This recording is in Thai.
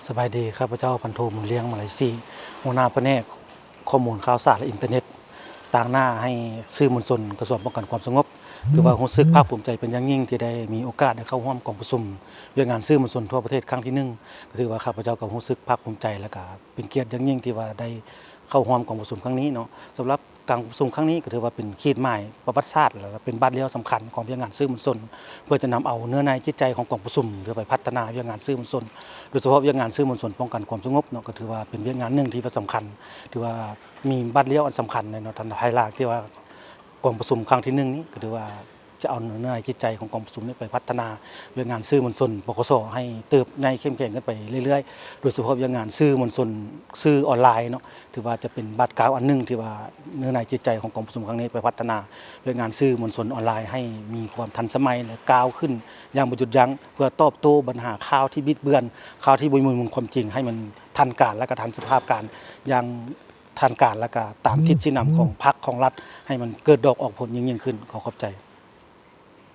สบายดีครับพระเจ้าพันโทมุนเลี้ยงมาเลเซียหัวหน้าแผนกข้อมูลข่าวสารและอินเทอร์เน็ตต่างหน้าให้สื่อมวลชนกระทรวงป้องกันความสงบถือว่ารู้สึกภาคภูมิใจเป็นอย่างยิ่งที่ได้มีโอกาสได้เข้าร่วมกองประชุมเรื่องงานสื่อมวลชนทั่วประเทศครั้งที่1ก็ถือว่าข้าพเจ้าก็รู้สึกภาคภูมิใจและก็เป็นเกียรติอย่างยิ่งที่ว่าได้เข้าร่วมกองประชุมครั้งนี้เนาะสำหรับการประชุมครั้งนี้ก็ถือว่าเป็นขีดหมายประวัติศาสตร์และเป็นบาทเลี้ยวสำคัญของเรื่องงานสื่อมวลชนเพื่อจะนำเอาเนื้อในจิตใจของกองประชุมเพื่อไปพัฒนาเรื่องงานสื่อมวลชน โดยเฉพาะเรื่องงานสื่อมวลชนป้องกันความสงบเนาะก็ถือว่าเป็นเรื่องงานหนึ่งที่สำคัญถือว่ามีบัตรเลี้ยวอันสำคัญในเนาะทันภายหลังที่ว่ากองประชุมครั้งที่1นี้ก็ถือว่าจะเอาเนื้อในจิตใจของกองประชุมนี้ไปพัฒนาเรื่องงานสื่อมวลชนปกสให้เติบใหญ่เข้มแข็งกันไปเรื่อยๆโดยเฉพาะเรื่องงานสื่อมวลชนสื่อออนไลน์เนาะถือว่าจะเป็นบัตรกาวอันหนึ่งที่ว่าเนื้อในจิตใจของกองประชุมครั้งนี้ไปพัฒนาเรื่องงานสื่อมวลชนออนไลน์ให้มีความทันสมัยและก้าวขึ้นอย่างบ่หยุดยั้งเพื่อตอบโต้ปัญหาข่าวที่บิดเบือนข่าวที่บ่มีมูลความจริงให้มันทันการและก็ทันสภาพการอย่างทันการและก็ตามทิศชี้นำของพรรคของรัฐให้มันเกิดดอกออกผลยิ่งขึ้นขอขอบใจ